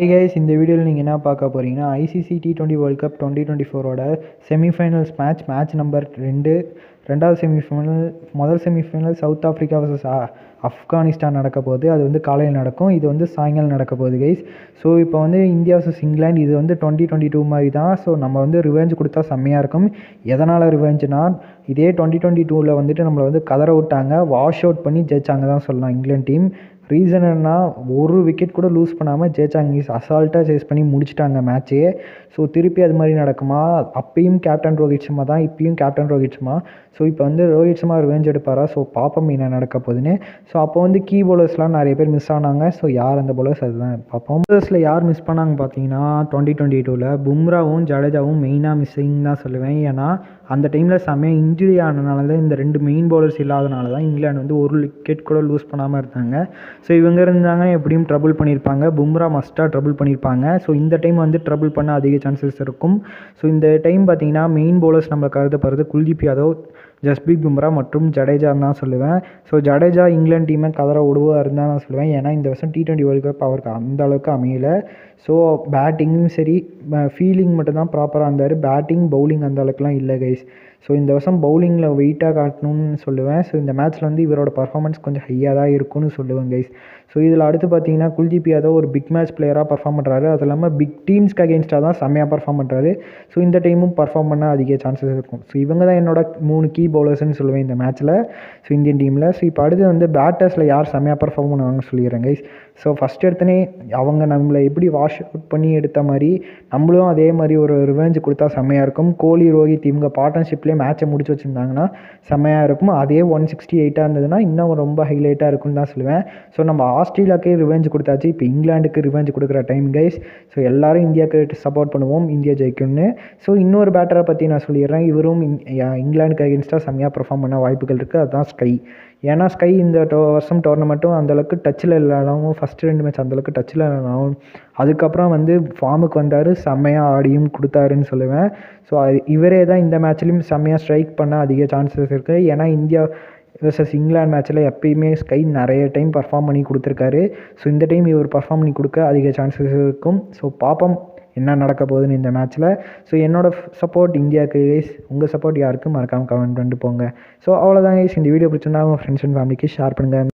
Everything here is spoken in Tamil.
Hey guys, இந்த வீடியோவில் நீங்கள் என்ன பார்க்க போகிறீங்கன்னா ஐசிசி T20 வேர்ல்ட் கப் 2024ஓட செமிஃபைனல்ஸ் மேட்ச் நம்பர் 2 ரெண்டாவது செமிஃபைனல். முதல் semifinal South Africa vs Afghanistan நடக்க போகுது. அது வந்து காலையில் நடக்கும். இது வந்து சாயங்காலம் நடக்க போகுது கைஸ். ஸோ இப்போ வந்து இந்தியா vs இங்கிலாந்து, இது வந்து 2022 மாதிரி தான். ஸோ நம்ம வந்து ரிவெஞ்ச் கொடுத்தா செம்மையாக இருக்கும். எதனால் ரிவெஞ்சுனா, இதே 2022ல் வந்துட்டு நம்மளை வந்து கதற விட்டாங்க, வாஷ் அவுட் பண்ணி ஜெயிச்சாங்க தான் சொல்லலாம் இங்கிலாந்து டீம். ரீசன் என்ன, ஒரு விக்கெட் கூட லூஸ் பண்ணாமல் ஜெயிச்சாங்க. அசால்ட்டாக சேஸ் பண்ணி முடிச்சிட்டாங்க மேட்ச்சே. ஸோ திருப்பி அது மாதிரி நடக்குமா? அப்பயும் கேப்டன் ரோஹித் சர்மா தான், இப்பயும் கேப்டன் ரோஹித் சர்மா. ஸோ இப்போ வந்து ரோஹித் சர்மா ரிவெஞ்ச் எடுப்பாரா? ஸோ பார்ப்போம் என்ன நடக்க போகுதுன்னு. ஸோ அப்போ வந்து கீ பவுலர்ஸ்லாம் நிறைய பேர் மிஸ் ஆனாங்க. ஸோ யார் அந்த பவுலர்ஸ், அதுதான் பார்ப்போம். பவுலர்ஸில் யார் மிஸ் பண்ணாங்க பார்த்தீங்கன்னா, 2022ல் பும்ராவும் ஜடேஜாவும் மெயினாக மிஸ்ஸிங் தான் சொல்லுவேன். ஏன்னா அந்த டைமில் செம்மையாக இன்ஜுரி ஆனதுனால தான், இந்த ரெண்டு மெயின் பவுலர்ஸ் இல்லாதனால தான் இங்கிலாந்து வந்து ஒரு விக்கெட் கூட லூஸ் பண்ணாமல் இருந்தாங்க. ஸோ இவங்க இருந்தாங்கன்னா எப்படியும் ட்ரபுள் பண்ணியிருப்பாங்க. பும்ரா மஸ்ட்டாக ட்ரபுள் பண்ணியிருப்பாங்க. ஸோ இந்த டைம் வந்து ட்ரபுள் பண்ண அதிக சான்சஸ் இருக்கும். ஸோ இந்த டைம் பார்த்தீங்கன்னா மெயின் பவுலர்ஸ் நம்ம கருதப்படுறது குல்தீப் யாதவ், ஜஸ்பிரீத் பும்ரா மற்றும் ஜடேஜான்னு தான் சொல்லுவேன். ஸோ ஜடேஜா இங்கிலாந்து டீமை கதற விடுவார் தான் நான் சொல்லுவேன். ஏன்னா இந்த வருஷம் T20 வேர்ல்டு கப் அவருக்கு அந்த அளவுக்கு அமையலை. ஸோ பேட்டிங்கும் சரி, ஃபீல்டிங் மட்டும்தான் ப்ராப்பராக இருந்தார். பேட்டிங் பவுலிங் அந்த அளவுக்குலாம் இல்லை கைஸ். ஸோ இந்த வருஷம் பவுலிங்கில் வெயிட்டாக காட்டணும்னு சொல்லுவேன். ஸோ இந்த மேட்ச்சில் வந்து இவரோட பர்ஃபார்மன்ஸ் கொஞ்சம் ஹையாக தான் இருக்கும்னு சொல்லுவேன் கைஸ். ஸோ இதில் அடுத்து பார்த்தீங்கன்னா குல்தீப் யாதவ் ஒரு பிக் மேட்ச் பிளேயராக பர்ஃபார்ம் பண்ணுறாரு. அது இல்லாமல் பிக் டீம்ஸ்க்கு அகேன்ஸ்டாக தான் செம்மையாக பர்ஃபார்ம் பண்ணுறாரு. ஸோ இந்த டைமும் பர்ஃபார்ம் பண்ண அதிக சான்சஸ் இருக்கும். ஸோ இவங்க தான் என்னோட 3 கீ பவுலர்ஸ்ன்னு சொல்லுவேன் இந்த மேட்ச்சில், ஸோ இந்தியன் டீமில். ஸோ இப்போ அடுத்து வந்து பேட்டர்ஸில் யார் செம்மையாக பர்ஃபார்ம் பண்ணுவாங்கன்னு சொல்லிடுறேன் கைஸ். ஸோ ஃபஸ்ட் எடுத்தனே அவங்க நம்மளை எப்படி வாஷ் அவுட் பண்ணி எடுத்த மாதிரி நம்மளும் அதே மாதிரி ஒரு ரிவெஞ்ச் கொடுத்தா செம்மையாக இருக்கும். கோலி, ரோஹித் இவங்க பார்ட்னர்ஷிப்லேயே மேட்சை முடிச்சு வச்சுருந்தாங்கன்னா செம்மையாக இருக்கும். அதே 168 இருந்ததுன்னா இன்னும் ரொம்ப ஹைலைட்டாக இருக்கும்னு தான் சொல்லுவேன். ஸோ நம்ம ஆஸ்திரேலியாவுக்கே ரிவெஞ்ச் கொடுத்தாச்சு, இப்போ இங்கிலாந்துக்கு ரிவெஞ்ச் கொடுக்குற டைம் கைஸ். ஸோ எல்லோரும் இந்தியாவுக்கு சப்போர்ட் பண்ணுவோம், இந்தியா ஜெயிக்கும்னு. ஸோ இன்னொரு பேட்டரை பற்றி நான் சொல்லிடுறேன். இவரும் இங்கிலாந்துக்கு அகேன்ஸ்டாக செம்மையாக பர்ஃபார்ம் பண்ண வாய்ப்புகள் இருக்குது. அதுதான் ஸ்கை. ஏன்னா ஸ்கை இந்த வருஷம் டோர்னமெண்ட்டும் அந்தளவுக்கு டச்சில் இல்லைனாலும், ஃபஸ்ட்டு 2 மேட்ச் அந்தளவுக்கு டச்சில் இல்லைனாலும் அதுக்கப்புறம் வந்து ஃபார்முக்கு வந்தார், செம்மையாக ஆடியும் கொடுத்தாருன்னு சொல்லுவேன். ஸோ இவரே தான் இந்த மேட்ச்லேயும் செம்மையாக ஸ்ட்ரைக் பண்ண அதிக சான்சஸ் இருக்குது. ஏன்னா இந்தியா vs இங்கிலாந்து மேட்ச்சில் எப்பயுமே ஸ்கை நிறைய டைம் பர்ஃபார்ம் பண்ணி கொடுத்துருக்காரு. ஸோ இந்த டைம் இவர் பர்ஃபார்ம் பண்ணி கொடுக்க அதிக சான்சஸ் இருக்கும். ஸோ பார்ப்போம் என்ன நடக்க போகுதுன்னு இந்த மேட்ச்சில். ஸோ என்னோடய சப்போர்ட் இந்தியாவுக்கு கைஸ். உங்கள் சப்போர்ட் யாருக்கு மறக்காமல் கமெண்ட் பண்ணிட்டு போங்க. ஸோ அவ்வளோதான் கைஸ். இந்த வீடியோ பிடிச்சிருந்தா உங்கள் ஃப்ரெண்ட்ஸ் அண்ட் ஃபேமிலிக்கு ஷேர் பண்ணுங்கள்.